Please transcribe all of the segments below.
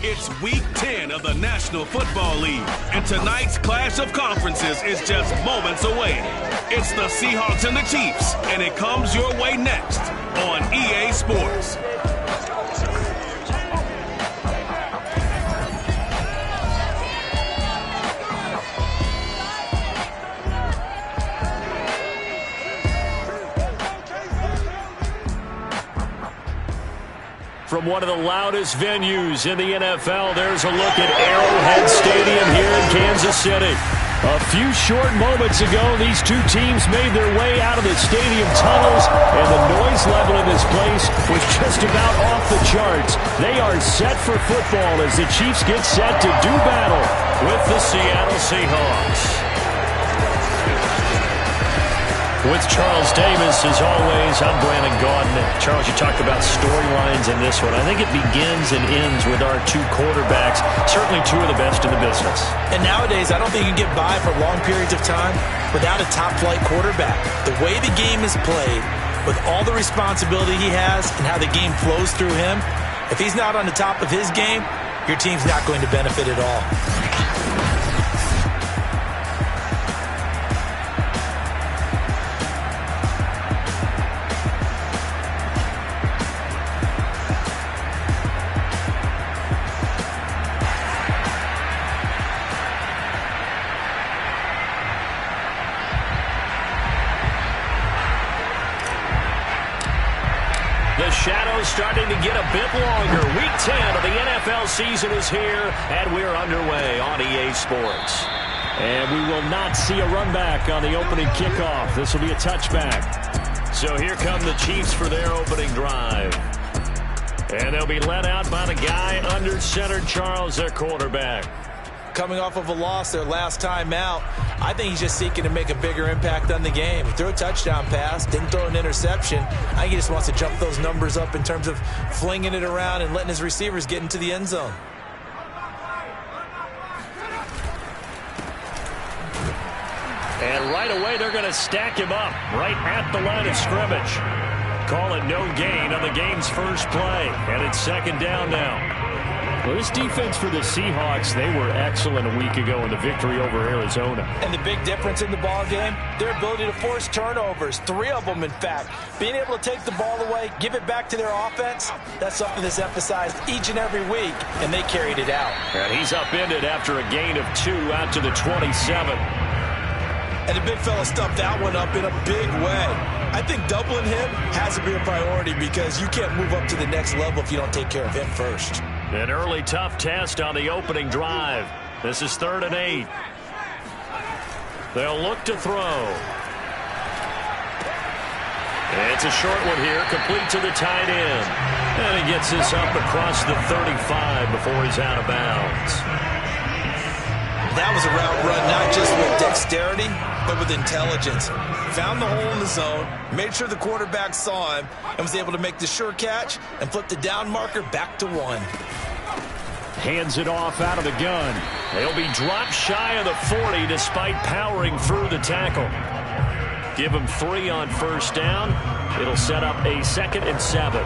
It's Week 10 of the National Football League, and tonight's clash of conferences is just moments away. It's the Seahawks and the Chiefs, and it comes your way next on EA Sports. From one of the loudest venues in the NFL, there's a look at Arrowhead Stadium here in Kansas City. A few short moments ago, these two teams made their way out of the stadium tunnels, and the noise level in this place was just about off the charts. They are set for football as the Chiefs get set to do battle with the Seattle Seahawks. With Charles Davis, as always, I'm Brandon Gaudin. Charles, you talked about storylines in this one. I think it begins and ends with our two quarterbacks, certainly two of the best in the business. And nowadays, I don't think you can get by for long periods of time without a top-flight quarterback. The way the game is played, with all the responsibility he has and how the game flows through him, if he's not on the top of his game, your team's not going to benefit at all. The shadow's starting to get a bit longer. Week 10 of the NFL season is here, and we're underway on EA Sports. And we will not see a run back on the opening kickoff. This will be a touchback. So here come the Chiefs for their opening drive. And they'll be led out by the guy under center, Charles, their quarterback. Coming off of a loss their last time out, I think he's just seeking to make a bigger impact on the game. He threw a touchdown pass, didn't throw an interception. I think he just wants to jump those numbers up in terms of flinging it around and letting his receivers get into the end zone. And right away, they're going to stack him up right at the line of scrimmage. Call it no gain on the game's first play. And it's second down now. Well, this defense for the Seahawks, they were excellent a week ago in the victory over Arizona. And the big difference in the ball game, their ability to force turnovers, 3 of them in fact. Being able to take the ball away, give it back to their offense, that's something that's emphasized each and every week, and they carried it out. And he's upended after a gain of 2 out to the 27. And the big fella stuffed that one up in a big way. I think doubling him has to be a priority because you can't move up to the next level if you don't take care of him first. An early tough test on the opening drive. This is 3rd and 8. They'll look to throw. It's a short one here, complete to the tight end. And he gets this up across the 35 before he's out of bounds. That was a route run not just with dexterity, but with intelligence. Found the hole in the zone, made sure the quarterback saw him, and was able to make the sure catch and flip the down marker back to 1. Hands it off out of the gun. They'll be dropped shy of the 40 despite powering through the tackle. Give him 3 on first down. It'll set up a 2nd and 7.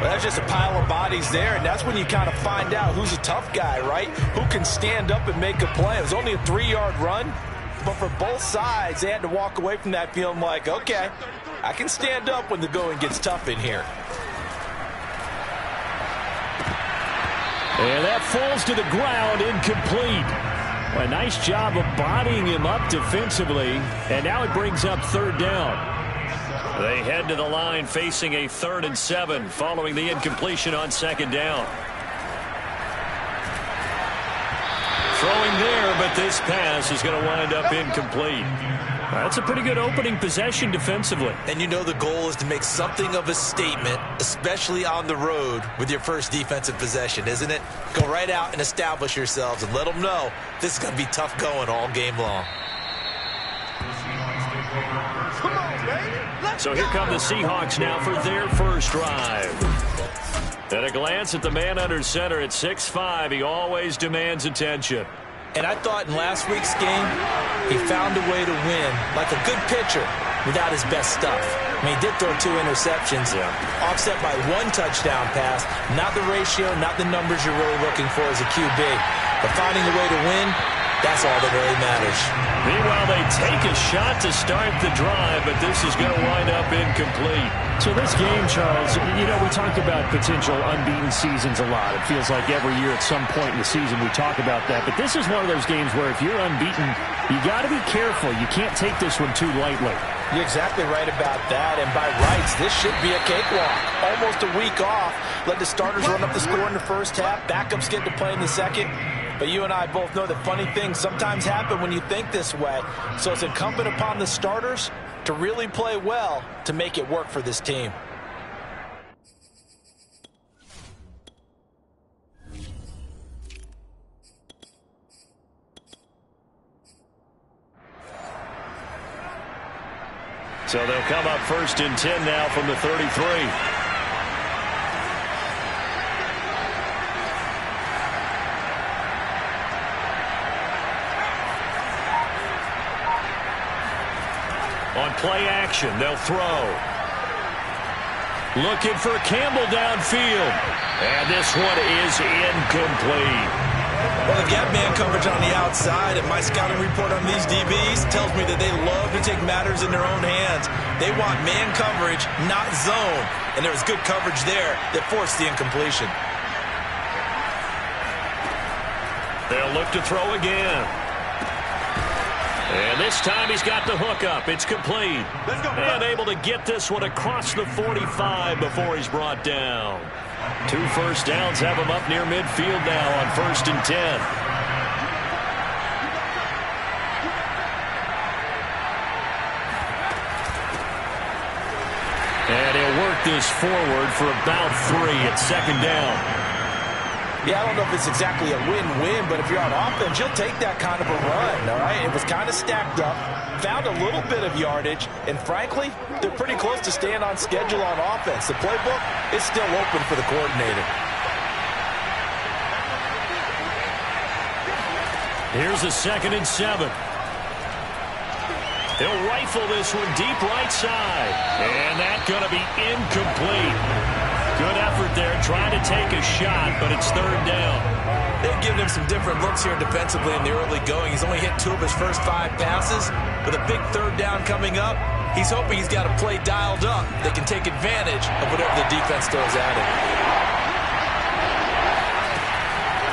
Well, that's just a pile of bodies there, and that's when you kind of find out who's a tough guy, right? Who can stand up and make a play. It was only a 3-yard run, but for both sides, they had to walk away from that feeling like, okay, I can stand up when the going gets tough in here. And that falls to the ground, incomplete. Well, a nice job of bodying him up defensively, and now it brings up 3rd down. They head to the line facing a 3rd and 7 following the incompletion on 2nd down. Throwing there, but this pass is going to wind up incomplete. That's a pretty good opening possession defensively. And you know the goal is to make something of a statement, especially on the road with your first defensive possession, isn't it? Go right out and establish yourselves and let them know this is going to be tough going all game long. So here come the Seahawks now for their first drive. At a glance at the man under center at 6'5", he always demands attention. And I thought in last week's game, he found a way to win. Like a good pitcher, without his best stuff. I mean, he did throw 2 interceptions, offset by 1 touchdown pass. Not the ratio, not the numbers you're really looking for as a QB. But finding a way to win, that's all that really matters. Meanwhile, they take a shot to start the drive, but this is going to wind up incomplete. So this game, Charles, you know, we talk about potential unbeaten seasons a lot. It feels like every year at some point in the season we talk about that. But this is one of those games where if you're unbeaten, you got to be careful. You can't take this one too lightly. You're exactly right about that, and by rights, this should be a cakewalk. Almost a week off. Let the starters run up the score in the first half. Backups get to play in the second. But you and I both know that funny things sometimes happen when you think this way. So it's incumbent upon the starters to really play well to make it work for this team. So they'll come up 1st and 10 now from the 33. On play action, they'll throw. Looking for Campbell downfield. And this one is incomplete. Well, they've got man coverage on the outside, and my scouting report on these DBs tells me that they love to take matters in their own hands. They want man coverage, not zone. And there was good coverage there that forced the incompletion. They'll look to throw again. And this time he's got the hook up. It's complete. And able to get this one across the 45 before he's brought down. 2 first downs have him up near midfield now on 1st and 10. And he'll work this forward for about 3 at 2nd down. Yeah, I don't know if it's exactly a win-win, but if you're on offense, you'll take that kind of a run, all right? It was kind of stacked up, found a little bit of yardage, and frankly, they're pretty close to staying on schedule on offense. The playbook is still open for the coordinator. Here's a 2nd and 7. He'll rifle this one deep right side, and that's going to be incomplete. Good effort there, trying to take a shot, but it's 3rd down. They've given him some different looks here defensively in the early going. He's only hit 2 of his first 5 passes. With a big 3rd down coming up, he's hoping he's got a play dialed up that can take advantage of whatever the defense throws at him.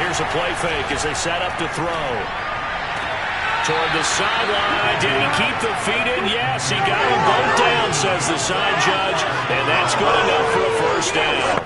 Here's a play fake as they set up to throw. Toward the sideline. Did he keep the feet in? Yes, he got them both down, says the side judge. And that's good enough for a 1st down.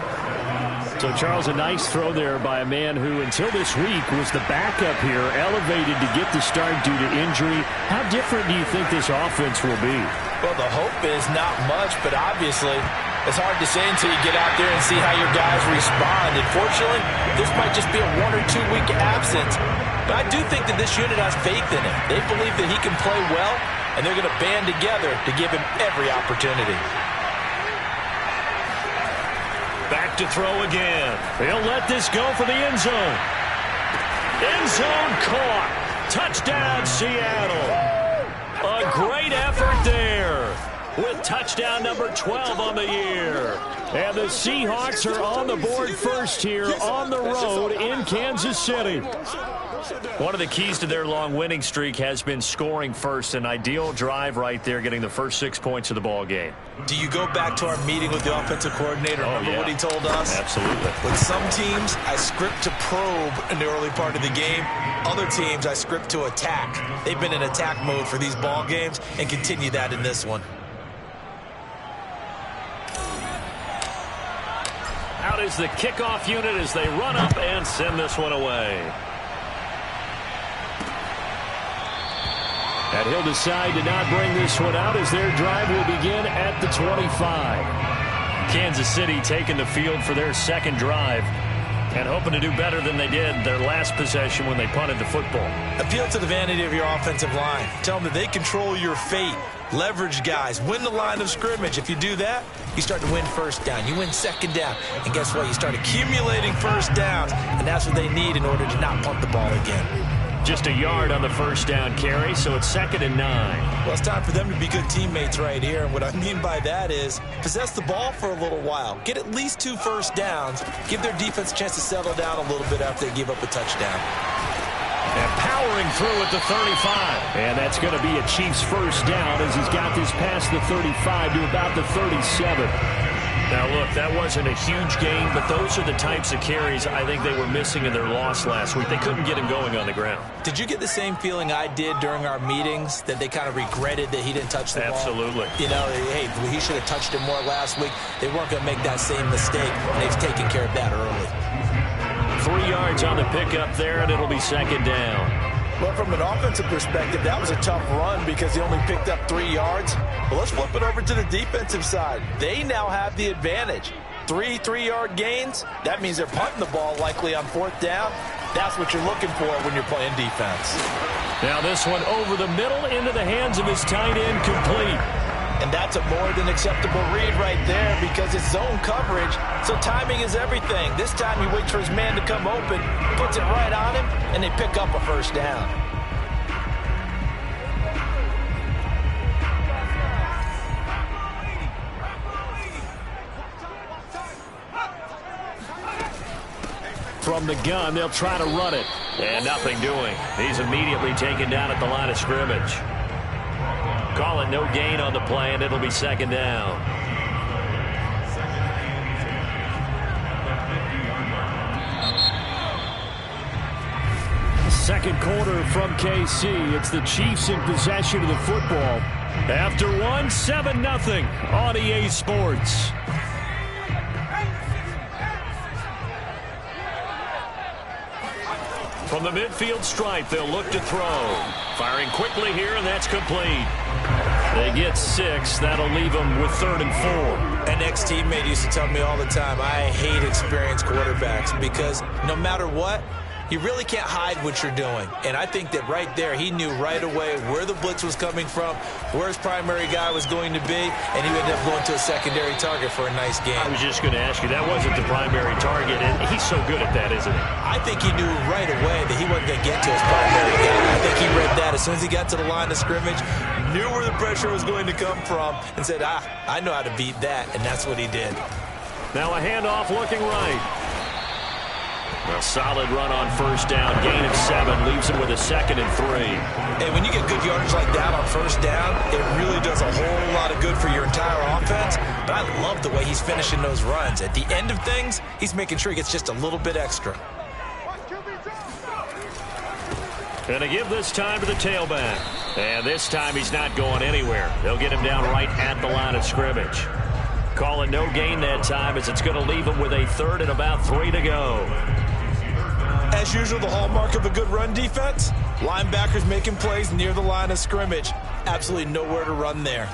So, Charles, a nice throw there by a man who, until this week, was the backup here, elevated to get the start due to injury. How different do you think this offense will be? Well, the hope is not much, but obviously it's hard to say until you get out there and see how your guys respond. Unfortunately, this might just be a 1 or 2 week absence. But I do think that this unit has faith in him. They believe that he can play well, and they're going to band together to give him every opportunity. Back to throw again. He'll let this go for the end zone. End zone caught. Touchdown, Seattle. A great effort there with touchdown number 12 on the year. And the Seahawks are on the board first here on the road in Kansas City. One of the keys to their long winning streak has been scoring first. An ideal drive right there, getting the first 6 points of the ball game. Do you go back to our meeting with the offensive coordinator? Remember what he told us? Absolutely. With some teams, I script to probe in the early part of the game. Other teams, I script to attack. They've been in attack mode for these ball games and continue that in this one. Out is the kickoff unit as they run up and send this one away. And he'll decide to not bring this one out as their drive will begin at the 25. Kansas City taking the field for their 2nd drive and hoping to do better than they did their last possession when they punted the football. Appeal to the vanity of your offensive line. Tell them that they control your fate. Leverage guys. Win the line of scrimmage. If you do that, you start to win 1st down. You win 2nd down. And guess what? You start accumulating 1st downs. And that's what they need in order to not punt the ball again. Just a yard on the first down carry, so it's 2nd and 9. Well, it's time for them to be good teammates right here. And what I mean by that is possess the ball for a little while. Get at least 2 first downs. Give their defense a chance to settle down a little bit after they give up a touchdown. And powering through at the 35. And that's going to be a Chiefs first down as he's got this past the 35 to about the 37. Now, look, that wasn't a huge gain, but those are the types of carries I think they were missing in their loss last week. They couldn't get him going on the ground. Did you get the same feeling I did during our meetings, that they kind of regretted that he didn't touch the ball? Absolutely. You know, hey, he should have touched it more last week. They weren't going to make that same mistake, and they've taken care of that early. 3 yards on the pickup there, and it'll be 2nd down. Well, from an offensive perspective, that was a tough run because he only picked up 3 yards. But let's flip it over to the defensive side. They now have the advantage. 3 3-yard gains. That means they're punting the ball likely on 4th down. That's what you're looking for when you're playing defense. Now this one over the middle into the hands of his tight end, complete. And that's a more than acceptable read right there because it's zone coverage, so timing is everything. This time he waits for his man to come open, puts it right on him, and they pick up a first down. From the gun, they'll try to run it. And nothing doing. He's immediately taken down at the line of scrimmage. Call it no gain on the play, and it'll be 2nd down. Second quarter from KC. It's the Chiefs in possession of the football. After one, 7-0 on EA Sports. From the midfield stripe, they'll look to throw. Firing quickly here, and that's complete. They get 6. That'll leave them with 3rd and 4. An ex-teammate used to tell me all the time, I hate experienced quarterbacks because no matter what, you really can't hide what you're doing. And I think that right there, he knew right away where the blitz was coming from, where his primary guy was going to be, and he ended up going to a secondary target for a nice game. I was just going to ask you, that wasn't the primary target, and he's so good at that, isn't he? I think he knew right away that he wasn't going to get to his primary guy. I think he read that as soon as he got to the line of scrimmage, knew where the pressure was going to come from, and said, I know how to beat that, and that's what he did. Now a handoff looking right. A solid run on first down. Gain of 7 leaves him with a 2nd and 3. And when you get good yardage like that on first down, it really does a whole lot of good for your entire offense. But I love the way he's finishing those runs. At the end of things, he's making sure he gets just a little bit extra. And they give this time to the tailback. And this time he's not going anywhere. They'll get him down right at the line of scrimmage. Call it no gain that time as it's going to leave him with a 3rd and about 3 to go. As usual, the hallmark of a good run defense, linebackers making plays near the line of scrimmage. Absolutely nowhere to run there.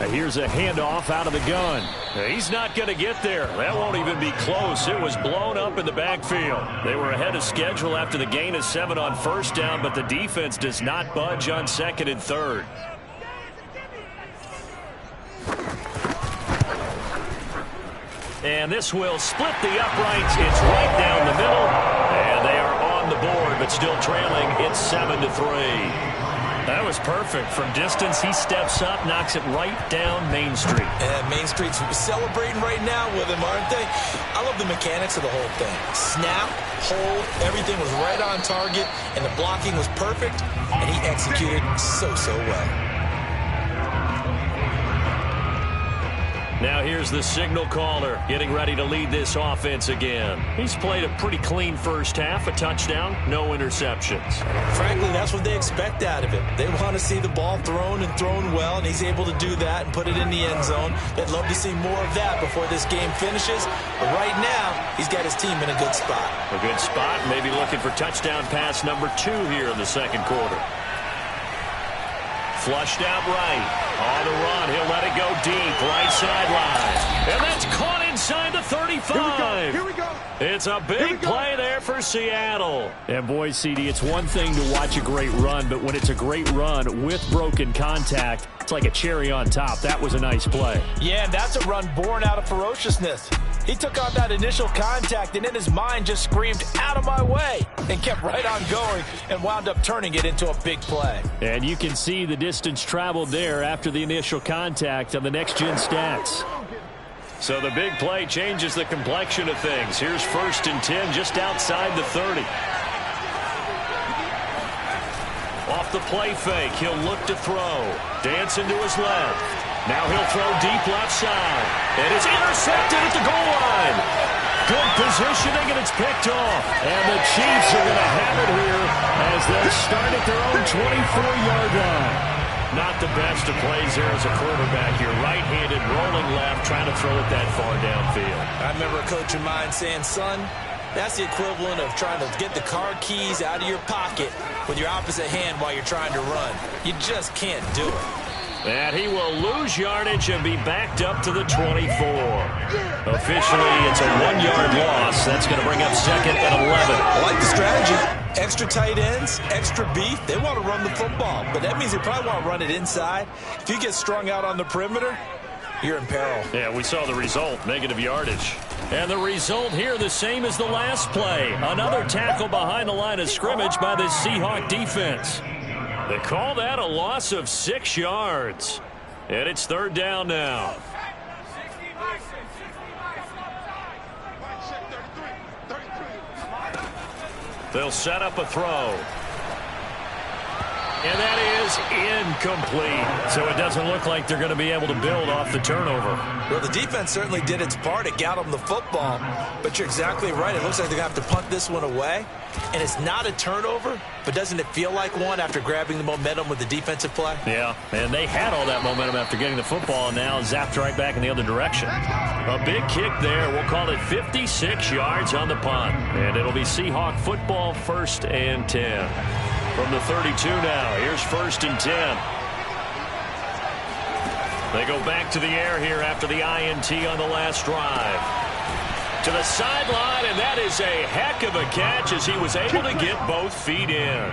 Here's a handoff out of the gun. He's not going to get there. That won't even be close. It was blown up in the backfield. They were ahead of schedule after the gain of 7 on first down, but the defense does not budge on 2nd and 3rd. And this will split the uprights. It's right down the middle. And they are on the board, but still trailing. It's 7-3. That was perfect. From distance, he steps up, knocks it right down Main Street. And Main Street's celebrating right now with him, aren't they? I love the mechanics of the whole thing. Snap, hold, everything was right on target, and the blocking was perfect, and he executed so well. Now here's the signal caller getting ready to lead this offense again. He's played a pretty clean first half, a touchdown, no interceptions. Frankly, that's what they expect out of him. They want to see the ball thrown and thrown well, and he's able to do that and put it in the end zone. They'd love to see more of that before this game finishes. But right now, he's got his team in a good spot. A good spot, maybe looking for touchdown pass number 2 here in the second quarter. Flushed out right. On the run, he'll let it go deep, right sideline. And that's caught inside the 35. Here we go. It's a big play there for Seattle. And boy, CD, it's one thing to watch a great run, but when it's a great run with broken contact, it's like a cherry on top. That was a nice play. Yeah, and that's a run born out of ferociousness. He took on that initial contact and in his mind just screamed, "Out of my way," and kept right on going and wound up turning it into a big play. And you can see the distance traveled there after the initial contact on the next-gen stats. So the big play changes the complexion of things. Here's 1st and 10 just outside the 30. Off the play fake, he'll look to throw. Dancing to his left. Now he'll throw deep left side. And it's intercepted at the goal line. Good positioning, and it's picked off. And the Chiefs are going to have it here as they'll start at their own 24-yard line. Not the best of plays there as a quarterback. You're right-handed, rolling left, trying to throw it that far downfield. I remember a coach of mine saying, "Son, that's the equivalent of trying to get the car keys out of your pocket with your opposite hand while you're trying to run. You just can't do it." And he will lose yardage and be backed up to the 24. Officially, it's a 1-yard loss. That's going to bring up 2nd and 11. I like the strategy. Extra tight ends, extra beef. They want to run the football, but that means they probably want to run it inside. If you get strung out on the perimeter, you're in peril. Yeah, we saw the result, negative yardage. And the result here the same as the last play. Another tackle behind the line of scrimmage by the Seahawk defense. They call that a loss of 6 yards. And it's 3rd down now. They'll set up a throw. And that is incomplete. So it doesn't look like they're going to be able to build off the turnover. Well, the defense certainly did its part. It got them the football. But you're exactly right. It looks like they're going to have to punt this one away. And it's not a turnover, but doesn't it feel like one after grabbing the momentum with the defensive play? Yeah, and they had all that momentum after getting the football, and now zapped right back in the other direction. A big kick there. We'll call it 56 yards on the punt. And it'll be Seahawk football, 1st and 10. From the 32 now, here's 1st and 10. They go back to the air here after the INT on the last drive. To the sideline, and that is a heck of a catch as he was able to get both feet in.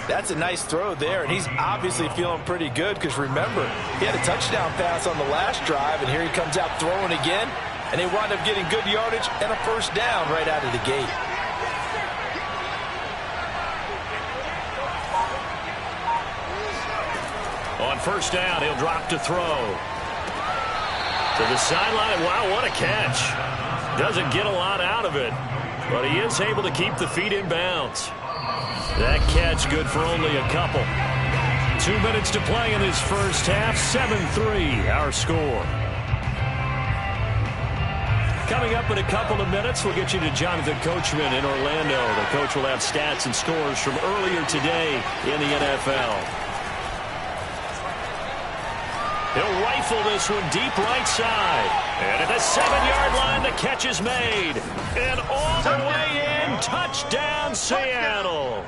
That's a nice throw there, and he's obviously feeling pretty good because, remember, he had a touchdown pass on the last drive, and here he comes out throwing again, and they wound up getting good yardage and a 1st down right out of the gate. On 1st down, he'll drop to throw. To the sideline. Wow, what a catch. Doesn't get a lot out of it, but he is able to keep the feet in bounds. That catch good for only a couple. 2 minutes to play in this first half. 7-3, our score. Coming up in a couple of minutes, we'll get you to Jonathan Coachman in Orlando. The coach will have stats and scores from earlier today in the NFL. He'll rifle this one deep right side. And at the 7-yard line, the catch is made. And all the way in, touchdown, Seattle.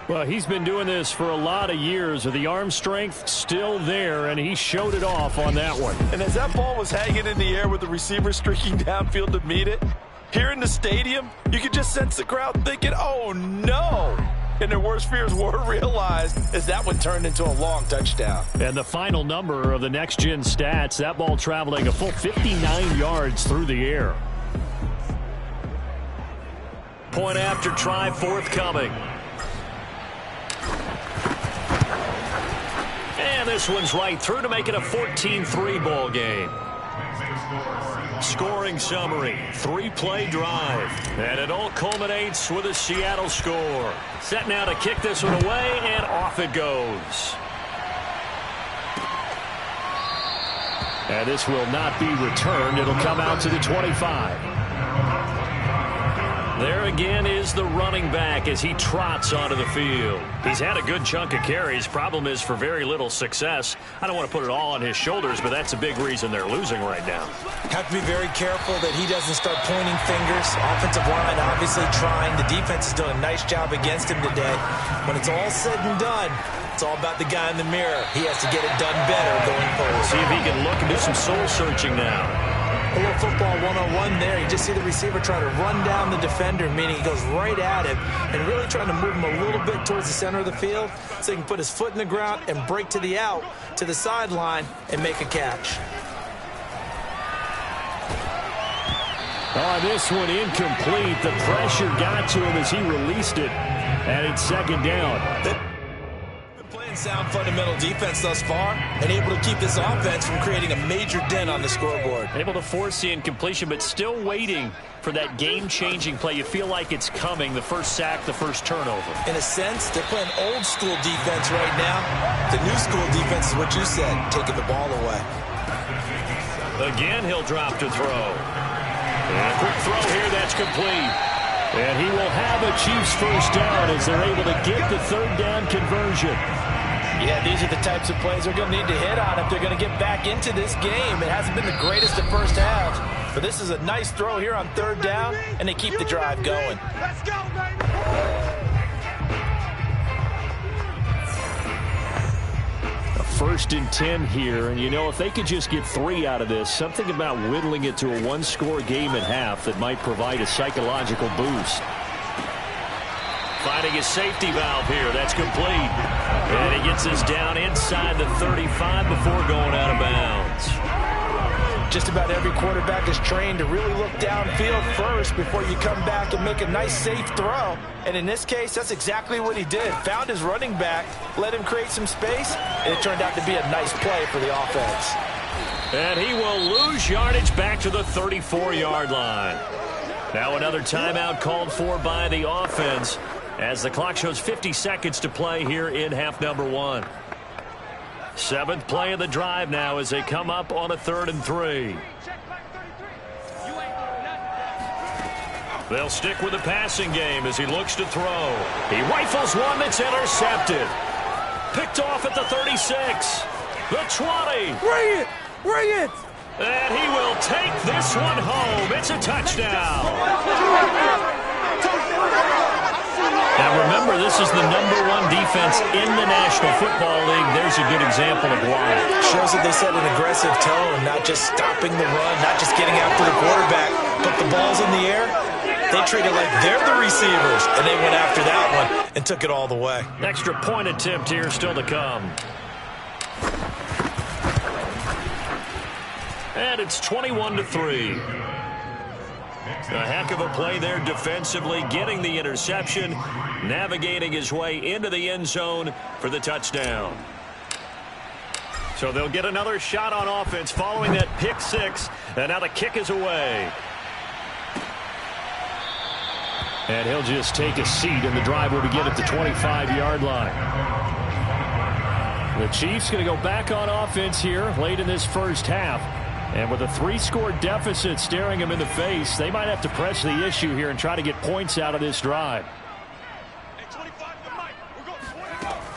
Well, he's been doing this for a lot of years with the arm strength still there, and he showed it off on that one. And as that ball was hanging in the air with the receiver streaking downfield to meet it, here in the stadium, you could just sense the crowd thinking, "Oh, no." And their worst fears were realized as that one turned into a long touchdown. And the final number of the next-gen stats, that ball traveling a full 59 yards through the air. Point after try forthcoming. And this one's right through to make it a 14-3 ball game. Scoring summary, 3-play drive. And it all culminates with a Seattle score. Set now to kick this one away, and off it goes. And this will not be returned. It'll come out to the 25. There again is the running back as he trots onto the field. He's had a good chunk of carries. Problem is for very little success. I don't want to put it all on his shoulders, but that's a big reason they're losing right now. Have to be very careful that he doesn't start pointing fingers. Offensive line obviously trying. The defense has done a nice job against him today. When it's all said and done, it's all about the guy in the mirror. He has to get it done better going forward. See if he can look and do some soul searching now. A little football 101 there. You just see the receiver try to run down the defender, meaning he goes right at him and really trying to move him a little bit towards the center of the field so he can put his foot in the ground and break to the out, to the sideline, and make a catch. Oh, this one incomplete. The pressure got to him as he released it, and it's second down. Playing sound fundamental defense thus far and able to keep this offense from creating a major dent on the scoreboard. Able to force the incompletion, but still waiting for that game-changing play. You feel like it's coming, the first sack, the first turnover. In a sense, they're playing old-school defense right now. The new-school defense is what you said, taking the ball away. Again, he'll drop to throw. And a quick throw here, that's complete. And he will have a Chiefs first down as they're able to get the third down conversion. Yeah, these are the types of plays they're going to need to hit on if they're going to get back into this game. It hasn't been the greatest at first half, but this is a nice throw here on third down, and they keep the drive going. Let's go, baby! First and 10 here, and you know, if they could just get 3 out of this, something about whittling it to a one-score game at half that might provide a psychological boost. Finding his safety valve here, that's complete. And he gets us down inside the 35 before going out of bounds. Just about every quarterback is trained to really look downfield first before you come back and make a nice, safe throw. And in this case, that's exactly what he did. Found his running back, let him create some space, and it turned out to be a nice play for the offense. And he will lose yardage back to the 34-yard line. Now another timeout called for by the offense as the clock shows 50 seconds to play here in half number 1. 7th play of the drive now as they come up on a 3rd and 3. They'll stick with the passing game as he looks to throw. He rifles one that's intercepted. Picked off at the 36. The 20. Bring it! Bring it! And he will take this one home. It's a touchdown. Now remember, this is the #1 defense in the National Football League. There's a good example of why. Shows that they set an aggressive tone, not just stopping the run, not just getting after the quarterback, but the ball's in the air. They treat it like they're the receivers, and they went after that one and took it all the way. Extra point attempt here still to come. And it's 21-3. A heck of a play there defensively, getting the interception, navigating his way into the end zone for the touchdown. So they'll get another shot on offense following that pick 6, and now the kick is away. And he'll just take a seat, and the drive will begin at the 25-yard line. The Chiefs going to go back on offense here late in this first half. And with a 3-score deficit staring them in the face, they might have to press the issue here and try to get points out of this drive.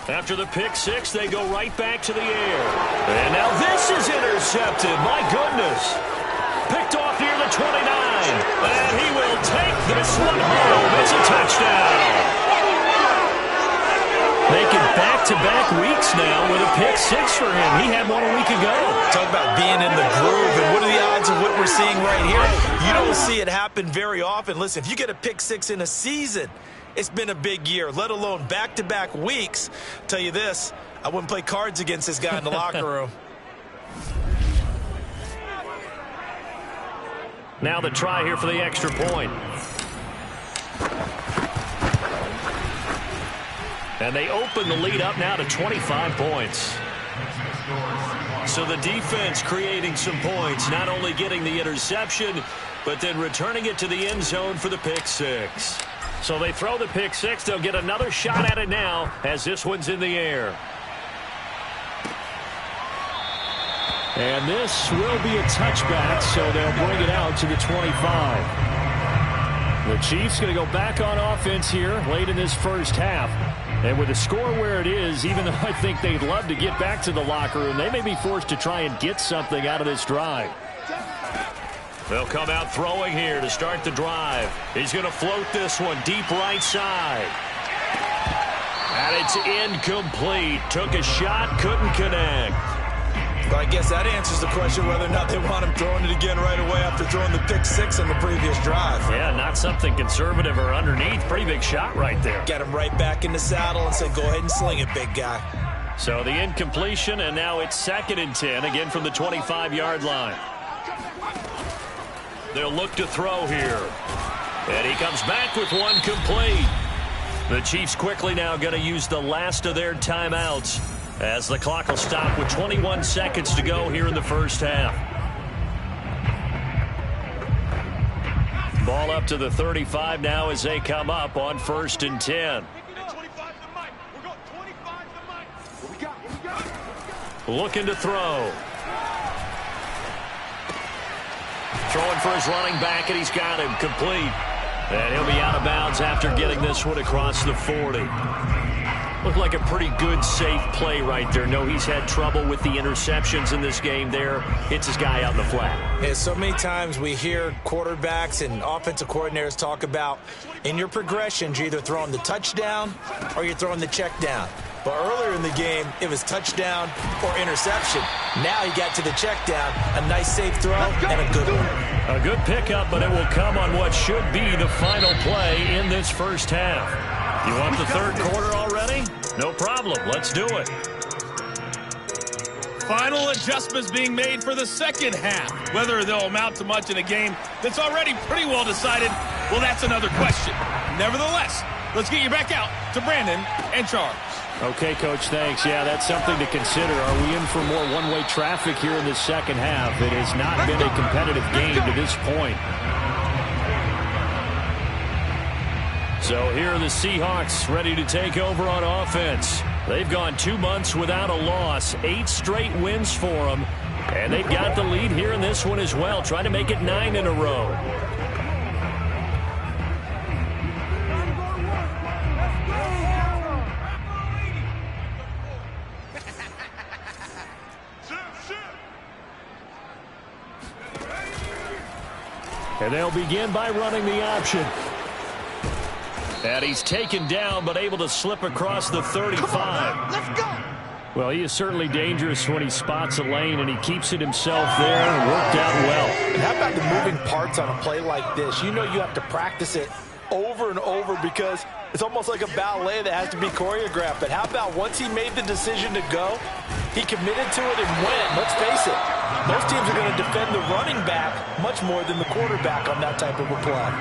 After the pick 6, they go right back to the air. And now this is intercepted. My goodness. Picked off near the 29. And he will take this one home. It's a touchdown. Making back-to-back weeks now with a pick 6 for him. He had one a week ago. Talk about being in the groove, and what are the odds of what we're seeing right here? You don't see it happen very often. Listen, if you get a pick 6 in a season, it's been a big year, let alone back-to-back weeks. Tell you this, I wouldn't play cards against this guy in the locker room. Now the try here for the extra point. And they open the lead up now to 25 points. So the defense creating some points, not only getting the interception, but then returning it to the end zone for the pick 6. So they throw the pick 6. They'll get another shot at it now as this one's in the air. And this will be a touchback, so they'll bring it out to the 25. The Chiefs going to go back on offense here late in this first half. And with the score where it is, even though I think they'd love to get back to the locker room, they may be forced to try and get something out of this drive. They'll come out throwing here to start the drive. He's going to float this one deep right side. And it's incomplete. Took a shot, couldn't connect. But I guess that answers the question whether or not they want him throwing it again right away after throwing the pick six on the previous drive. Yeah, not something conservative or underneath. Pretty big shot right there. Get him right back in the saddle and say, go ahead and sling it, big guy. So the incompletion, and now it's 2nd and 10, again from the 25-yard line. They'll look to throw here. And he comes back with one complete. The Chiefs quickly now going to use the last of their timeouts as the clock will stop with 21 seconds to go here in the first half. Ball up to the 35 now as they come up on 1st and 10. Looking to throw. Throwing for his running back, and he's got him complete. And he'll be out of bounds after getting this one across the 40. Looked like a pretty good, safe play right there. No, he's had trouble with the interceptions in this game there. Hits his guy out in the flat. Yeah, so many times we hear quarterbacks and offensive coordinators talk about in your progressions, you're either throwing the touchdown or you're throwing the check down. But earlier in the game, it was touchdown or interception. Now he got to the check down, a nice safe throw, and a good one. A good pickup, but it will come on what should be the final play in this first half. You want the third quarter already? No problem. Let's do it. Final adjustments being made for the second half. Whether they'll amount to much in a game that's already pretty well decided, well, that's another question. Nevertheless, let's get you back out to Brandon and Charles. Okay, Coach, thanks. Yeah, that's something to consider. Are we in for more one-way traffic here in the second half? It has not been a competitive game to this point. So here are the Seahawks ready to take over on offense. They've gone 2 months without a loss, 8 straight wins for them. And they've got the lead here in this one as well, trying to make it 9 in a row. And they'll begin by running the option. And he's taken down, but able to slip across the 35. Let's go. Well, he is certainly dangerous when he spots a lane, and he keeps it himself there and worked out well. And how about the moving parts on a play like this? You know you have to practice it over and over because it's almost like a ballet that has to be choreographed. But how about once he made the decision to go, he committed to it and went. Let's face it, most teams are going to defend the running back much more than the quarterback on that type of a play.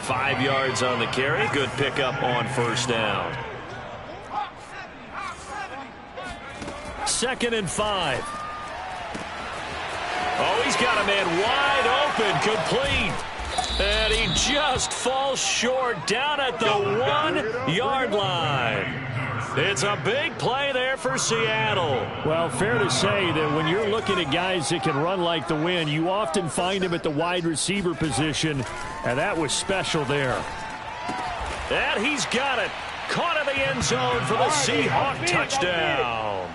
5 yards on the carry. Good pickup on first down. 2nd and 5. Oh, he's got a man wide open, complete. And he just falls short down at the 1-yard line. It's a big play there for Seattle. Well, fair to say that when you're looking at guys that can run like the wind, you often find him at the wide receiver position, and that was special there. And he's got it. Caught in the end zone for the Seahawk touchdown.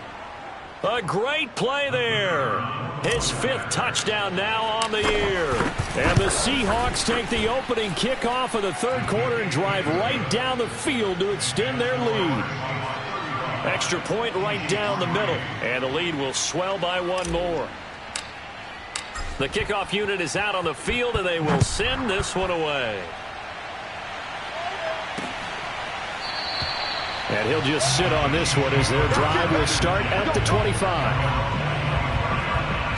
A great play there. His 5th touchdown now on the year. And the Seahawks take the opening kickoff of the third quarter and drive right down the field to extend their lead. Extra point right down the middle. And the lead will swell by 1 more. The kickoff unit is out on the field, and they will send this one away. And he'll just sit on this one as their drive will start at the 25.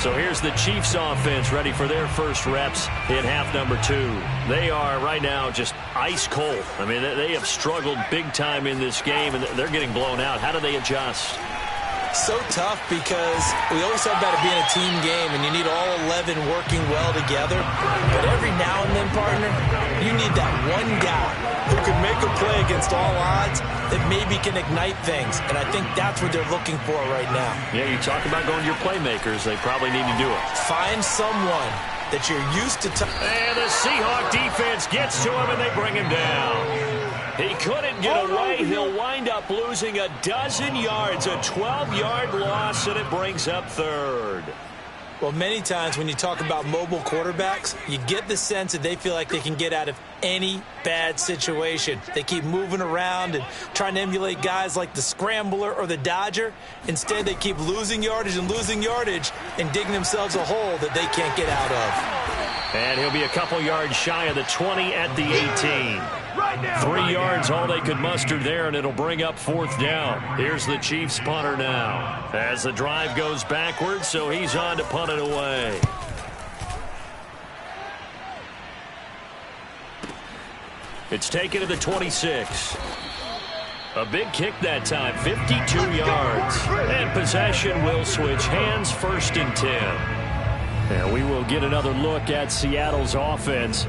So here's the Chiefs offense ready for their first reps in half number 2. They are right now just ice cold. I mean, they have struggled big time in this game, and they're getting blown out. How do they adjust? So tough because we always talk about it being a team game, and you need all 11 working well together. But every now and then, partner, you need that one guy who can make a play against all odds that maybe can ignite things. And I think that's what they're looking for right now. Yeah, you talk about going to your playmakers. They probably need to do it. Find someone that you're used to. And the Seahawk defense gets to him, and they bring him down. He couldn't get away. He'll wind up losing a dozen yards, a 12-yard loss, and it brings up 3rd. Well, many times when you talk about mobile quarterbacks, you get the sense that they feel like they can get out of any bad situation. They keep moving around and trying to emulate guys like the Scrambler or the Dodger. Instead, they keep losing yardage and digging themselves a hole that they can't get out of. And he'll be a couple yards shy of the 20 at the 18. 3 yards all they could muster there, and it'll bring up 4th down. Here's the Chiefs punter now as the drive goes backwards, so he's on to punt it away. It's taken to the 26. A big kick that time, 52 yards. And possession will switch hands, 1st and 10. And we will get another look at Seattle's offense.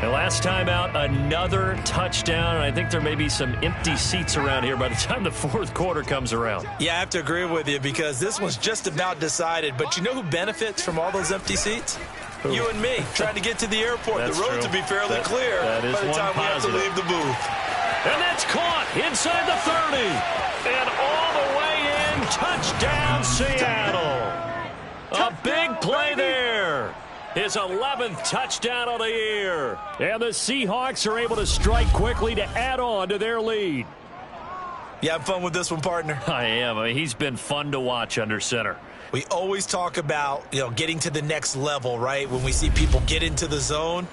And last time out, another touchdown. And I think there may be some empty seats around here by the time the 4th quarter comes around. Yeah, I have to agree with you because this one's just about decided. But you know who benefits from all those empty seats? Who? You and me, trying to get to the airport. That's the roads will be fairly clear by the time we have to leave the booth. And that's caught inside the 30. And all the way in, touchdown Seattle. A big play there. His 11th touchdown of the year. And the Seahawks are able to strike quickly to add on to their lead. You have fun with this one, partner? I am. I mean, he's been fun to watch under center. We always talk about, getting to the next level, right? When we see people get into the zone.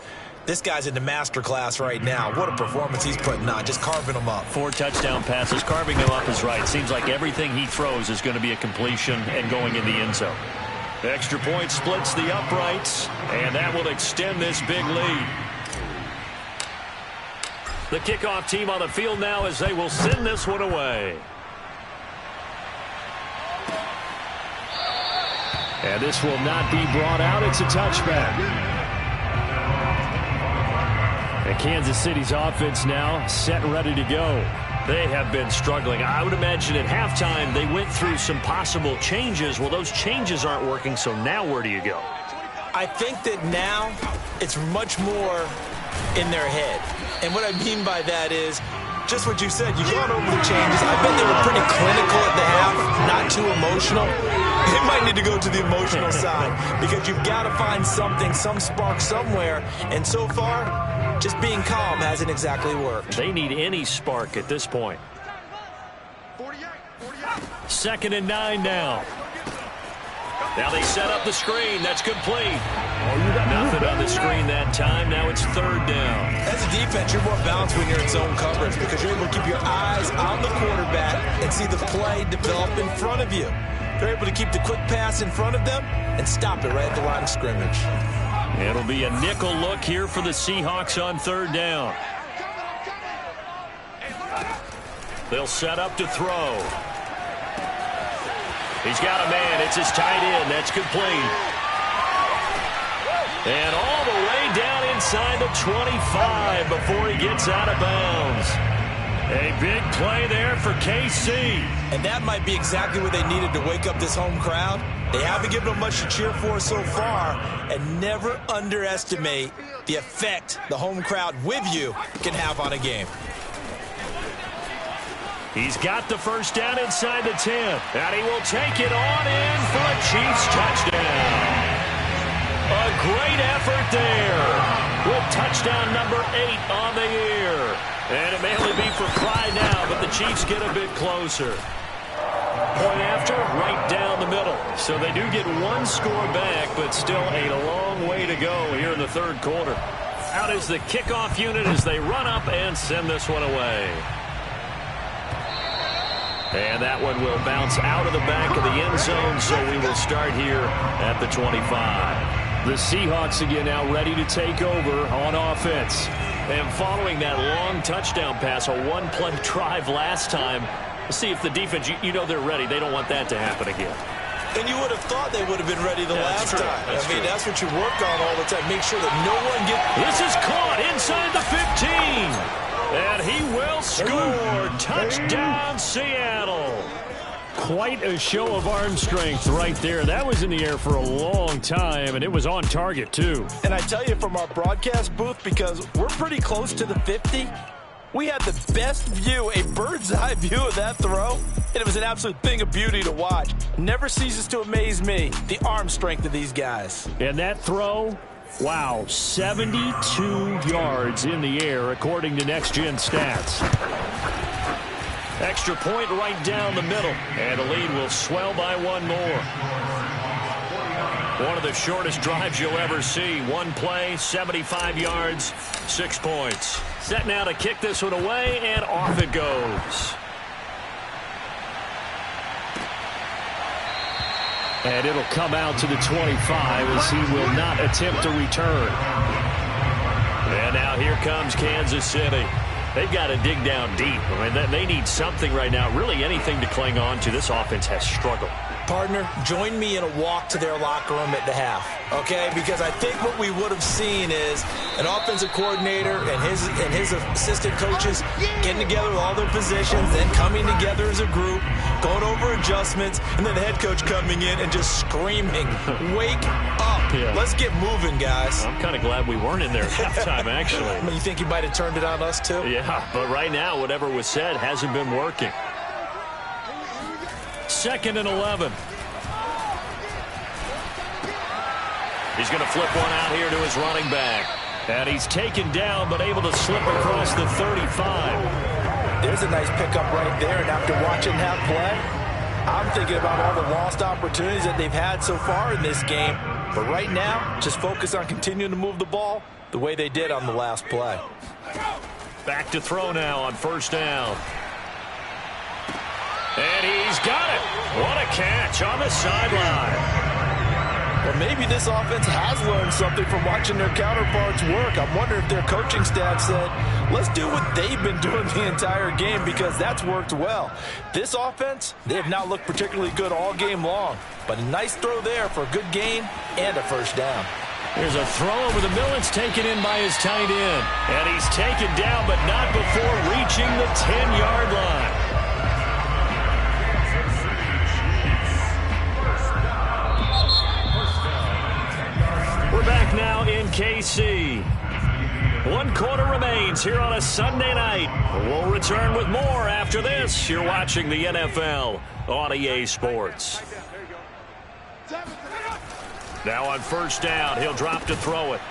This guy's in the master class right now. What a performance he's putting on, just carving them up. 4 touchdown passes. Carving them up is right. Seems like everything he throws is going to be a completion and going in the end zone. The extra point splits the uprights, and that will extend this big lead. The kickoff team on the field now as they will send this one away. And this will not be brought out. It's a touchback. And Kansas City's offense now set and ready to go. They have been struggling. I would imagine at halftime they went through some possible changes. Well, those changes aren't working, so now where do you go? I think that now it's much more in their head. And what I mean by that is just what you said. You've gone over the changes. I bet they were pretty clinical at the half, not too emotional. They might need to go to the emotional side because you've got to find something, some spark somewhere. And so far, just being calm hasn't exactly worked. They need any spark at this point. 2nd and 9 now. Now they set up the screen. That's complete. Nothing on the screen that time. Now it's 3rd down. As a defense, you're more balanced when you're in zone coverage because you're able to keep your eyes on the quarterback and see the play develop in front of you. They're able to keep the quick pass in front of them and stop it right at the line of scrimmage. It'll be a nickel look here for the Seahawks on 3rd down. They'll set up to throw. He's got a man. It's his tight end. That's complete. And all the way down inside the 25 before he gets out of bounds. A big play there for KC. And that might be exactly what they needed to wake up this home crowd. They haven't given them much to cheer for so far. And never underestimate the effect the home crowd with you can have on a game. He's got the 1st down inside the 10. And he will take it on in for a Chiefs touchdown. A great effort there with touchdown number 8 on the year. And it may only be for pride now, but the Chiefs get a bit closer. Point after, right down the middle. So they do get 1 score back, but still a long way to go here in the 3rd quarter. Out is the kickoff unit as they run up and send this one away. And that one will bounce out of the back of the end zone, so we will start here at the 25. The Seahawks again now ready to take over on offense. And following that long touchdown pass, a 1-play drive last time, let's see if the defense, you know they're ready. They don't want that to happen again. And you would have thought they would have been ready the last time. That's true. That's what you work on all the time. Make sure that no one gets... This is caught inside the 15. And he will score. Touchdown, Seattle. Quite a show of arm strength right there. That was in the air for a long time, and it was on target, too. And I tell you from our broadcast booth, because we're pretty close to the 50, We had the best view, a bird's-eye view of that throw, and it was an absolute thing of beauty to watch. Never ceases to amaze me, the arm strength of these guys. And that throw, wow, 72 yards in the air, according to Next Gen Stats. Extra point right down the middle, and the lead will swell by one more. One of the shortest drives you'll ever see. One play, 75 yards, 6 points. Set now to kick this one away, and off it goes. And it'll come out to the 25 as he will not attempt to return. And now here comes Kansas City. They've got to dig down deep. I mean, they need something right now, really anything to cling on to. This offense has struggled. Partner, join me in a walk to their locker room at the half, okay? Because I think what we would have seen is an offensive coordinator and his assistant coaches getting together with all their positions, then coming together as a group, going over adjustments, and then the head coach coming in and just screaming, wake up. Yeah. Let's get moving, guys. I'm kind of glad we weren't in there at halftime, actually. I mean, you think he might have turned it on us, too? Yeah, but right now, whatever was said hasn't been working. 2nd and 11. He's going to flip one out here to his running back. And he's taken down, but able to slip across the 35. There's a nice pickup right there. And after watching that play, I'm thinking about all the lost opportunities that they've had so far in this game. But right now, just focus on continuing to move the ball the way they did on the last play. Back to throw now on 1st down. And he's got it. What a catch on the sideline. Well, maybe this offense has learned something from watching their counterparts work. I'm wondering if their coaching staff said, let's do what they've been doing the entire game, because that's worked well. This offense, they have not looked particularly good all game long. But a nice throw there for a good gain and a 1st down. Here's a throw over the middle. It's taken in by his tight end. And he's taken down, but not before reaching the 10-yard line. We're back now in KC. 1 quarter remains here on a Sunday night. We'll return with more after this. You're watching the NFL on EA Sports. Now on 1st down, he'll drop to throw it.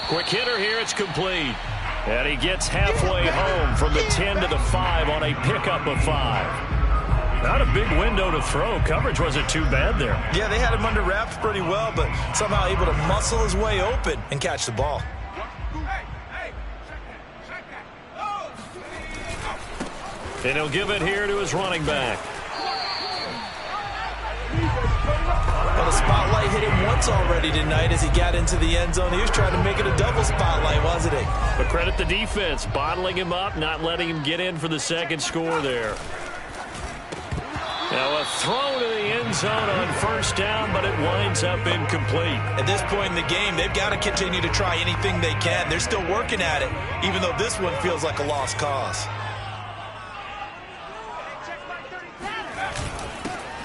Quick hitter here, it's complete. And he gets halfway home from the 10 to the 5 on a pickup of 5. Not a big window to throw. Coverage wasn't too bad there. Yeah, they had him under wraps pretty well, but somehow able to muscle his way open and catch the ball. And he'll give it here to his running back. Well, the spotlight hit him once already tonight as he got into the end zone. He was trying to make it a double spotlight, wasn't he? But credit the defense, bottling him up, not letting him get in for the 2nd score there. Now a throw to the end zone on 1st down, but it winds up incomplete. At this point in the game, they've got to continue to try anything they can. They're still working at it, even though this one feels like a lost cause.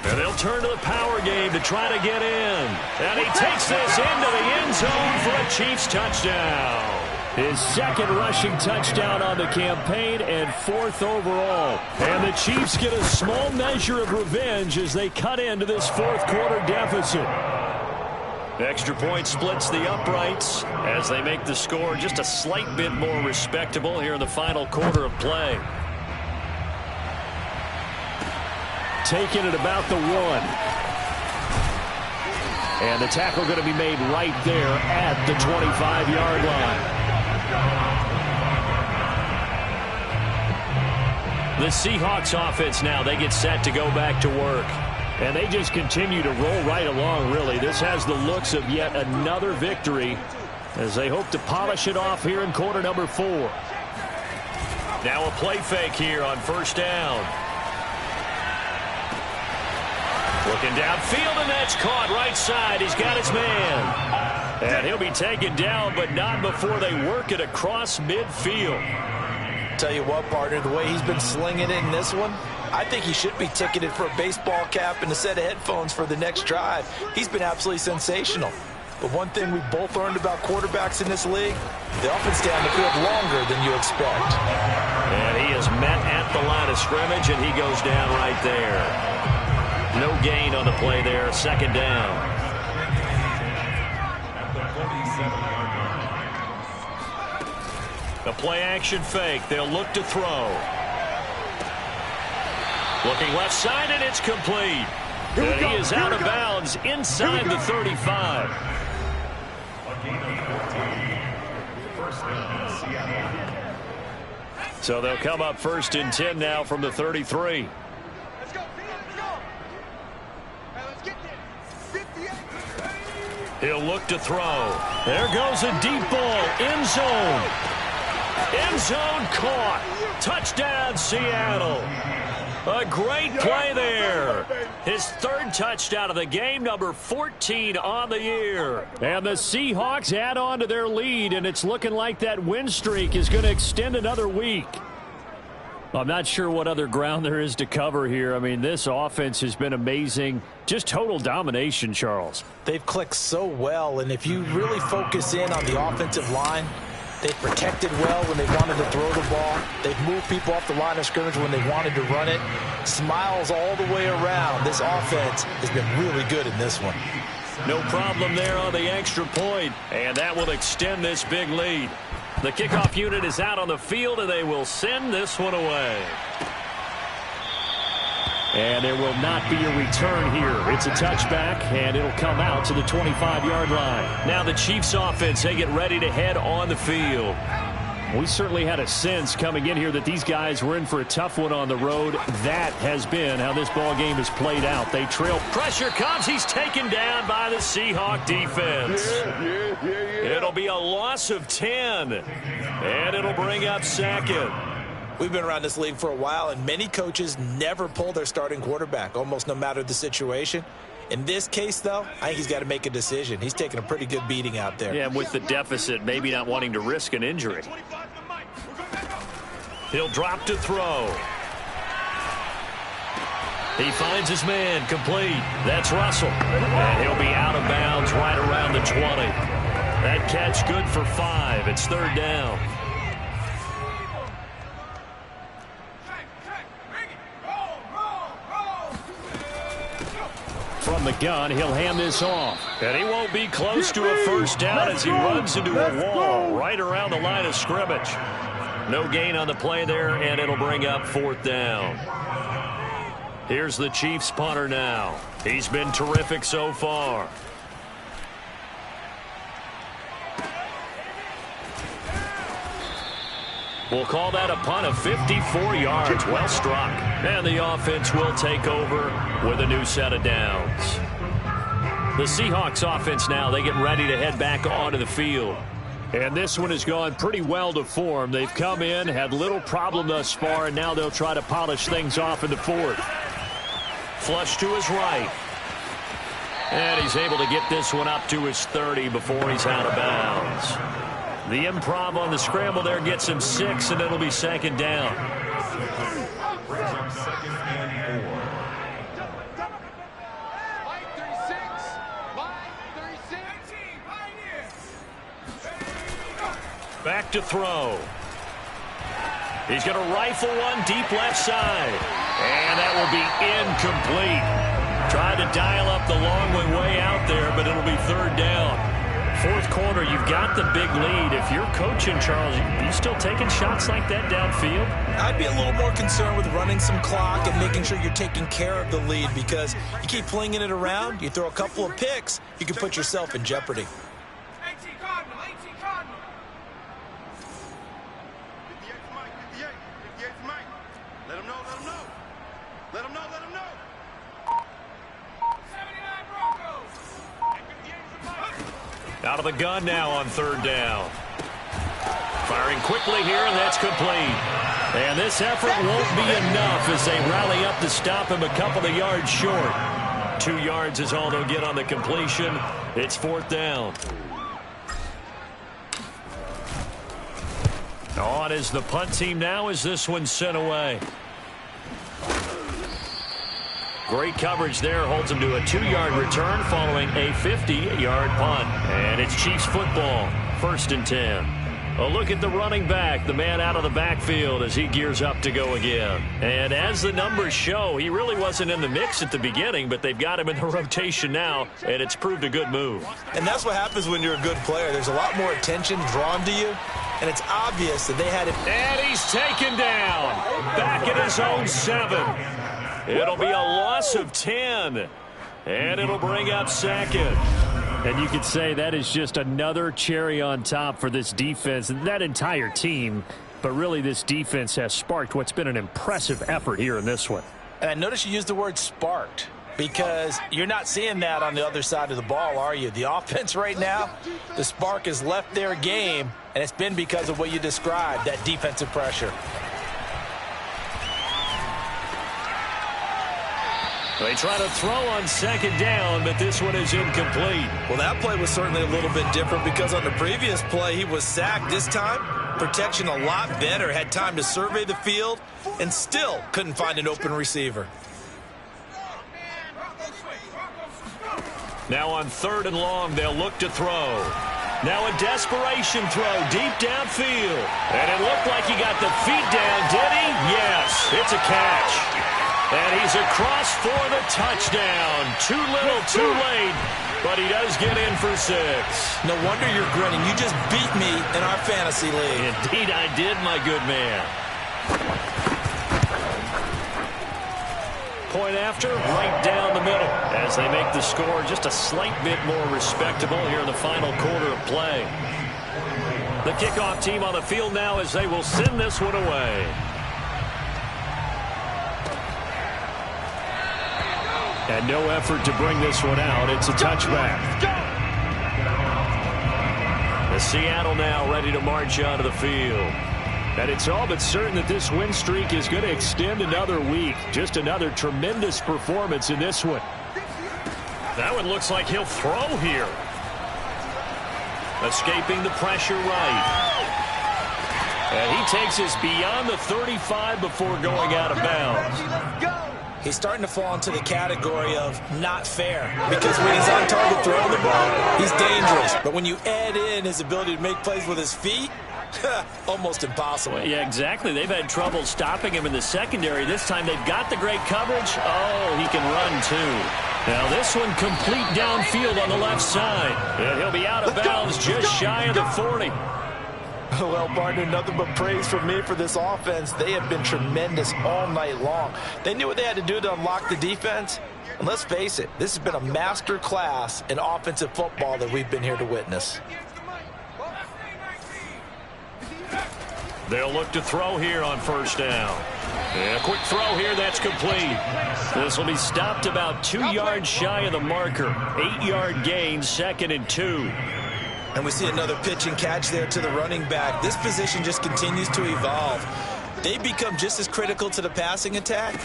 And they'll turn to the power game to try to get in. And he takes this into the end zone for a Chiefs touchdown. His 2nd rushing touchdown on the campaign and 4th overall. And the Chiefs get a small measure of revenge as they cut into this 4th quarter deficit. Extra point splits the uprights as they make the score just a slight bit more respectable here in the final quarter of play. Taking it about the 1. And the tackle going to be made right there at the 25-yard line. The Seahawks offense now, they get set to go back to work. And they just continue to roll right along, really. This has the looks of yet another victory as they hope to polish it off here in quarter number 4. Now a play fake here on 1st down. Looking downfield, and that's caught right side. He's got his man. And he'll be taken down, but not before they work it across midfield. Tell you what, partner, the way he's been slinging it in this one, I think he should be ticketed for a baseball cap and a set of headphones for the next drive. He's been absolutely sensational. But one thing we both learned about quarterbacks in this league, they often stay on the field longer than you expect. And he is met at the line of scrimmage, and he goes down right there. No gain on the play there, second down. A play-action fake. They'll look to throw. Looking left side, and it's complete. And he is out of bounds inside the 35. So they'll come up 1st and 10 now from the 33. Let's go. Hey, let's get there. He'll look to throw. There goes a deep ball. End zone. End zone caught. Touchdown, Seattle. A great play there. His 3rd touchdown of the game, number 14 on the year. And the Seahawks add on to their lead, and it's looking like that win streak is going to extend another week. I'm not sure what other ground there is to cover here. I mean, this offense has been amazing. Just total domination, Charles. They've clicked so well, and if you really focus in on the offensive line, they've protected well when they wanted to throw the ball. They've moved people off the line of scrimmage when they wanted to run it. Smiles all the way around. This offense has been really good in this one. No problem there on the extra point, and that will extend this big lead. The kickoff unit is out on the field, and they will send this one away. And there will not be a return here. It's a touchback, and it'll come out to the 25-yard line. Now the Chiefs offense, they get ready to head on the field. We certainly had a sense coming in here that these guys were in for a tough one on the road. That has been how this ball game has played out. They trail. Pressure comes. He's taken down by the Seahawk defense. It'll be a loss of 10, and it'll bring up 2nd. We've been around this league for a while, and many coaches never pull their starting quarterback, almost no matter the situation. In this case, though, I think he's got to make a decision. He's taking a pretty good beating out there. Yeah, with the deficit, maybe not wanting to risk an injury. He'll drop to throw. He finds his man, complete. That's Russell. And he'll be out of bounds right around the 20. That catch good for 5. It's 3rd down. From the gun, he'll hand this off. And he won't be close to a 1st down as he runs into a wall right around the line of scrimmage. No gain on the play there, and it'll bring up 4th down. Here's the Chiefs punter now. He's been terrific so far. We'll call that a punt of 54 yards. Well struck. And the offense will take over with a new set of downs. The Seahawks offense now, they get ready to head back onto the field. And this one has gone pretty well to form. They've come in, had little problem thus far, and now they'll try to polish things off in the 4th. Flush to his right. And he's able to get this one up to his 30 before he's out of bounds. The improv on the scramble there gets him 6, and it'll be 2nd down. Back to throw. He's going to rifle one deep left side. And that will be incomplete. Tried to dial up the long way out there, but it'll be 3rd down. 4th quarter, you've got the big lead. If you're coaching, Charles, you still taking shots like that downfield? I'd be a little more concerned with running some clock and making sure you're taking care of the lead, because you keep flinging it around, you throw a couple of picks, you can put yourself in jeopardy. Out of the gun now on 3rd down. Firing quickly here, and that's complete. And this effort won't be enough as they rally up to stop him a couple of yards short. 2 yards is all they'll get on the completion. It's 4th down. On is the punt team now as this one's sent away. Great coverage there. Holds him to a 2-yard return following a 50-yard punt. And it's Chiefs football. 1st and 10. A look at the running back, the man out of the backfield as he gears up to go again. And as the numbers show, he really wasn't in the mix at the beginning, but they've got him in the rotation now, and it's proved a good move. And that's what happens when you're a good player. There's a lot more attention drawn to you, and it's obvious that they had it. And he's taken down. Back at his own 7. It'll be a loss of 10, and it'll bring up 2nd. And you could say that is just another cherry on top for this defense and that entire team. But really, this defense has sparked what's been an impressive effort here in this one. And I notice you used the word sparked because you're not seeing that on the other side of the ball, are you? The offense right now, the spark has left their game, and it's been because of what you described, that defensive pressure. They try to throw on 2nd down, but this one is incomplete. Well, that play was certainly a little bit different because on the previous play, he was sacked. This time, protection a lot better. Had time to survey the field and still couldn't find an open receiver. Now on 3rd and long, they'll look to throw. Now a desperation throw deep downfield. And it looked like he got the feet down, did he? Yes, it's a catch. And he's across for the touchdown. Too little, too late, but he does get in for 6. No wonder you're grinning. You just beat me in our fantasy league. Indeed I did, my good man. Point after, right down the middle. As they make the score just a slight bit more respectable here in the final quarter of play. The kickoff team on the field now as they will send this one away. And no effort to bring this one out. It's a touchback. The Seattle now ready to march onto the field. And it's all but certain that this win streak is going to extend another week. Just another tremendous performance in this one. That one looks like he'll throw here. Escaping the pressure right. And he takes us beyond the 35 before going out of bounds. He's starting to fall into the category of not fair because when he's on target throwing the ball, he's dangerous. But when you add in his ability to make plays with his feet, almost impossible. Well, yeah, exactly. They've had trouble stopping him in the secondary. This time they've got the great coverage. Oh, he can run too. Now this one complete downfield on the left side. And he'll be out of bounds just shy of the 40. Well, partner, nothing but praise from me for this offense. They have been tremendous all night long. They knew what they had to do to unlock the defense. And let's face it, this has been a master class in offensive football that we've been here to witness. They'll look to throw here on 1st down. And a quick throw here, that's complete. This will be stopped about 2 yards shy of the marker. 8-yard gain, 2nd and 2. And we see another pitch and catch there to the running back. This position just continues to evolve. They become just as critical to the passing attack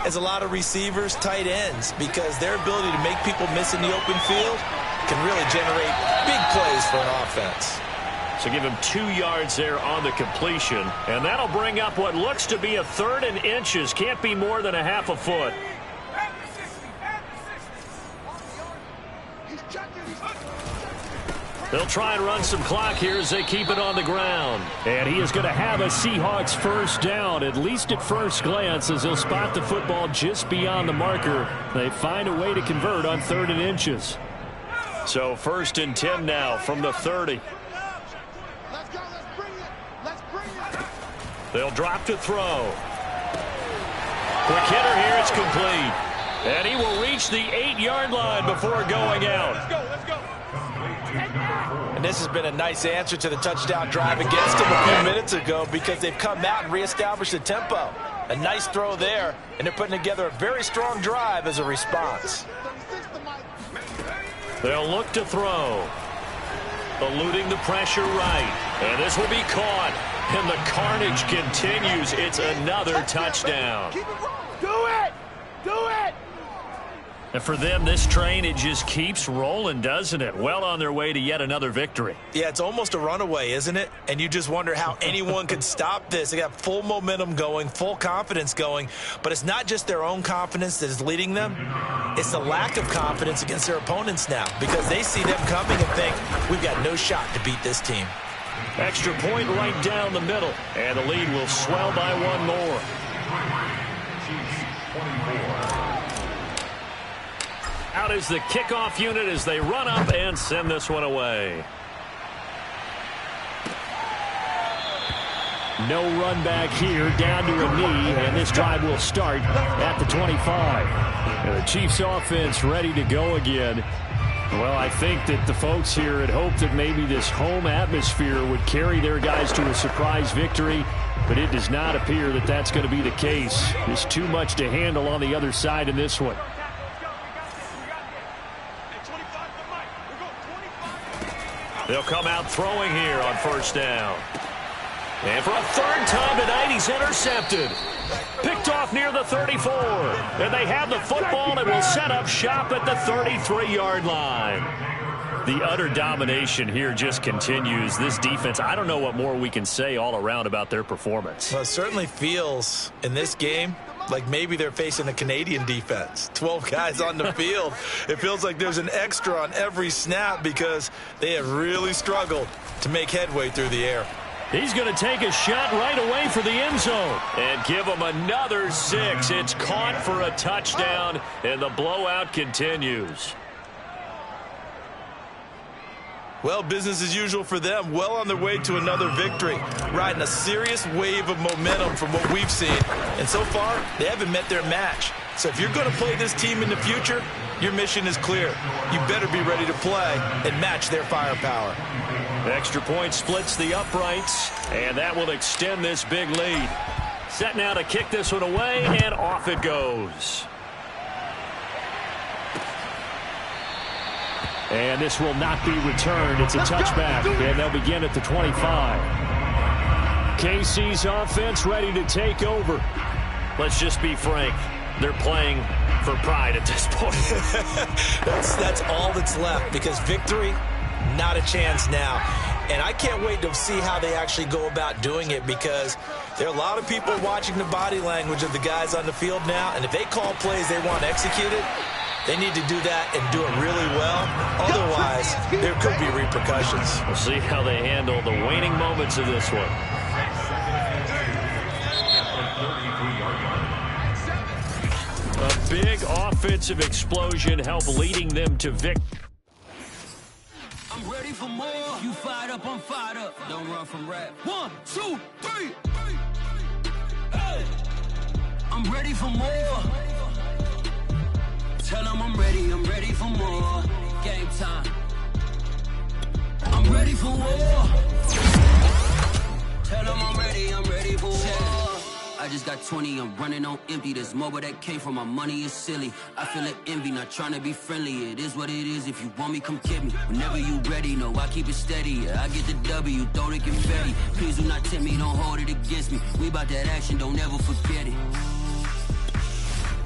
as a lot of receivers, tight ends, because their ability to make people miss in the open field can really generate big plays for an offense. So give him 2 yards there on the completion. And that'll bring up what looks to be a 3rd and inches. Can't be more than a half a foot. They'll try and run some clock here as they keep it on the ground. And he is going to have a Seahawks 1st down, at least at first glance, as he'll spot the football just beyond the marker. They find a way to convert on 3rd and inches. So 1st and 10 now from the 30. Let's go. Let's bring it. Let's bring it. They'll drop to throw. Quick hitter here. It's complete. And he will reach the 8-yard line before going out. Let's go. Let's go. And this has been a nice answer to the touchdown drive against them a few minutes ago because they've come out and reestablished the tempo. A nice throw there, and they're putting together a very strong drive as a response. They'll look to throw. Eluding the pressure right. And this will be caught. And the carnage continues. It's another touchdown. Do it. Do it. And for them, this train, it just keeps rolling, doesn't it? Well on their way to yet another victory. Yeah, it's almost a runaway, isn't it? And you just wonder how anyone could stop this. They got full momentum going, full confidence going. But it's not just their own confidence that is leading them. It's the lack of confidence against their opponents now because they see them coming and think, we've got no shot to beat this team. Extra point right down the middle. And the lead will swell by one more. Out is the kickoff unit as they run up and send this one away. No run back here, down to a knee, and this drive will start at the 25. And the Chiefs offense ready to go again. Well, I think that the folks here had hoped that maybe this home atmosphere would carry their guys to a surprise victory, but it does not appear that that's going to be the case. There's too much to handle on the other side in this one. They'll come out throwing here on first down. And for a third time tonight, he's intercepted. Picked off near the 34. And they have the football and will set up shop at the 33-yard line. The utter domination here just continues. This defense, I don't know what more we can say all around about their performance. Well, it certainly feels in this game like maybe they're facing a Canadian defense. 12 guys on the field. It feels like there's an extra on every snap because they have really struggled to make headway through the air. He's going to take a shot right away for the end zone and give him another 6. It's caught for a touchdown, and the blowout continues. Well, business as usual for them. Well on their way to another victory. Riding a serious wave of momentum from what we've seen. And so far, they haven't met their match. So if you're going to play this team in the future, your mission is clear. You better be ready to play and match their firepower. Extra point splits the uprights, and that will extend this big lead. Set now to kick this one away, and off it goes. And this will not be returned. It's a touchback, and they'll begin at the 25. KC's offense ready to take over. Let's just be frank. They're playing for pride at this point. That's all that's left because victory, not a chance now. And I can't wait to see how they actually go about doing it because there are a lot of people watching the body language of the guys on the field now. And if they call plays they want executed, they need to do that and do it really well. Otherwise, there could be repercussions. We'll see how they handle the waning moments of this one. A big offensive explosion helped leading them to victory. I'm ready for more. You fired up, I'm fired up. Don't run from rap. 1, 2, 3. Hey. I'm ready for more. Tell them I'm ready for more. Game time. I'm ready for war. Tell them I'm ready for war. I just got 20, I'm running on empty. There's more where that came from, my money is silly. I feel like envy, not trying to be friendly. It is what it is, if you want me, come get me. Whenever you ready, no, I keep it steady. Yeah, I get the W, throw the confetti. Please do not tempt me, don't hold it against me. We about that action, don't ever forget it.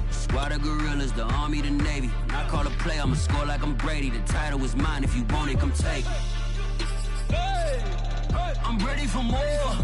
Squad of gorillas, the army, the navy. When I call a play, I'ma score like I'm Brady. The title is mine, if you want it, come take it. Hey, hey, I'm ready for more.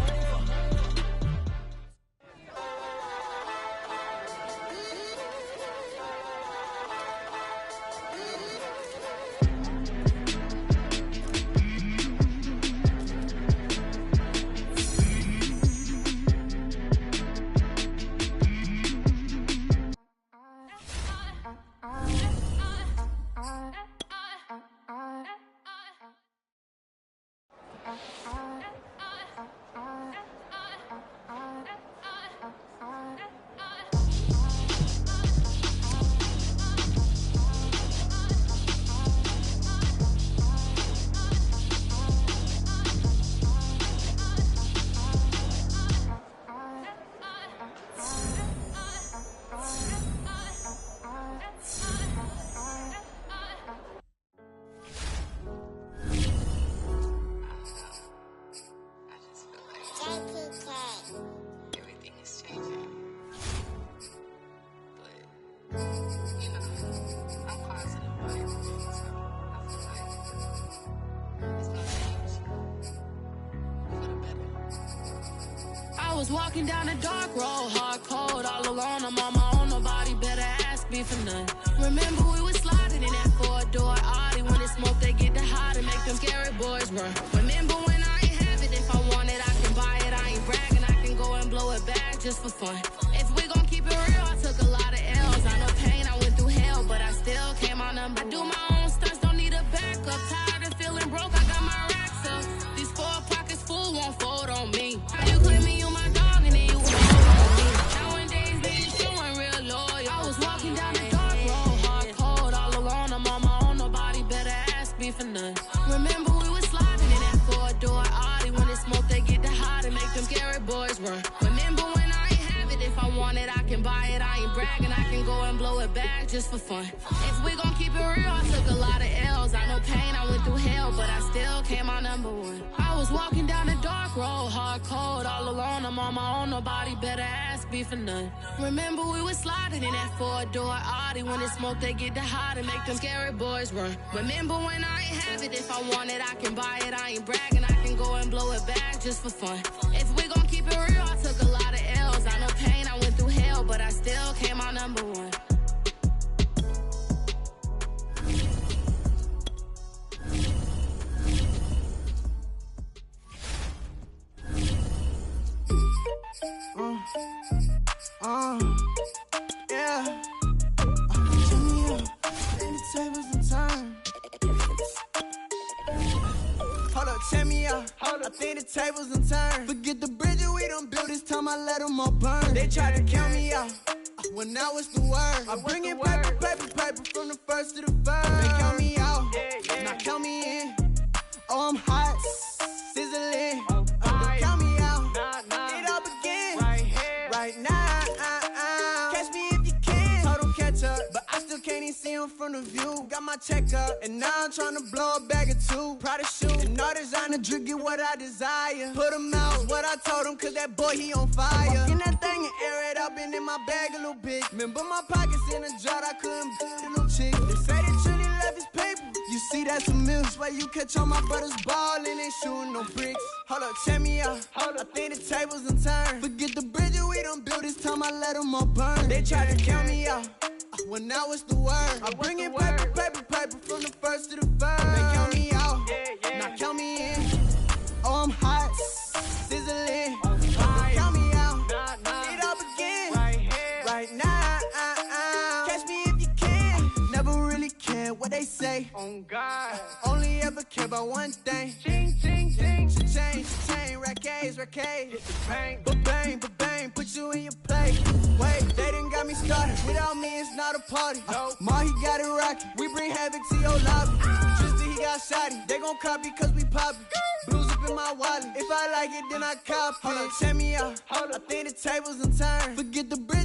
was walking down a dark road, hard cold, all alone. I'm on my own, nobody better ask me for none. Remember we was sliding in that four-door Audi. When it's smoke, they get the hot and make them scary boys run. Remember when I ain't have it, if I want it, I can buy it. I ain't bragging, I can go and blow it back just for fun. If we gon' keep it real, I took a lot of L's. I know pain, I went through hell, but I still came out number. I do my own stunts, don't need a backup. Tired of feeling broke, I got my racks up. These 4 pockets full won't fold on me. How you claim me, you my dog, and then you won't hold on me. Nowadays, niggas showing real loyal. I was walking down the dark road, hard cold, all alone. I'm on my own, nobody better ask me for none. Remember we was sliding in that four-door Audi. When it's smoke, they get the hot and make them scary boys run. Remember when I ain't have it, if I want it, I can buy it. I ain't bragging, I can go and blow it back just for fun. If we gon' keep it real, I took a lot of L's. I know pain, I went through hell, but I still came out number one. I was walking down a dark road, hard cold, all alone. I'm on my own, nobody better ask me for none. Remember we was sliding in that four-door Audi. When it's smoke, they get the hot and make them scary boys run. Remember when I ain't have it, if I want it, I can buy it. I ain't bragging, I can go and blow it back just for fun. If we gon' keep it real, I took a lot of L's. I know pain, I went through hell, but I still came out number one. Yeah. Jimmy, and the tables and turn. Hold up, check me out. I think the tables and turn. Forget the bridges we done built, this time I let them all burn. They tried to count me out when I was the word. I bring in paper, paper, paper from the first to the third. They count me out, now count me in. Oh, I'm hot, sizzling. Don't count me out, it all begin right now. Catch me if you can. Total catch up, but I still can't even see him from the view. Got my check up, and now I'm trying to blow a bag of two. Proud of shoe, and all designer drip, get what I desire. Put him out, what I told him, cause that boy, he on fire. Walk in that thing and air it out, been in my bag a little bit. Remember my pockets in a jar, I couldn't beat the little chick. They say that Trinity left his paper. You see that's a mills, where you catch all my brothers ballin', ain't shooting no bricks. Hold up, check me out. I think the tables and turn. Forget the bridges we done built, this time I let them all burn. They tried to count me out when I was the word. I bring in paper, paper, paper from the first to the third. They count me out, now count me in. Oh, I'm hot, sizzling. Don't count me out, it all begin right now. Catch me if you can. Never really care what they say. On God, only ever care about one thing. Ching, ching, ching. Change, rack A's. Hit the paint, ba-bang, put you in your place. Wait, they done got me started. Without me, it's not a party. Ma, he got it rockin'. We bring havoc to your lobby. Tristan, he got shotty. They gon' copy cause we poppin'. Blues up in my wallet. If I like it, then I copy. Hold up, check me out. I think the tables and turn. Forget the bridges.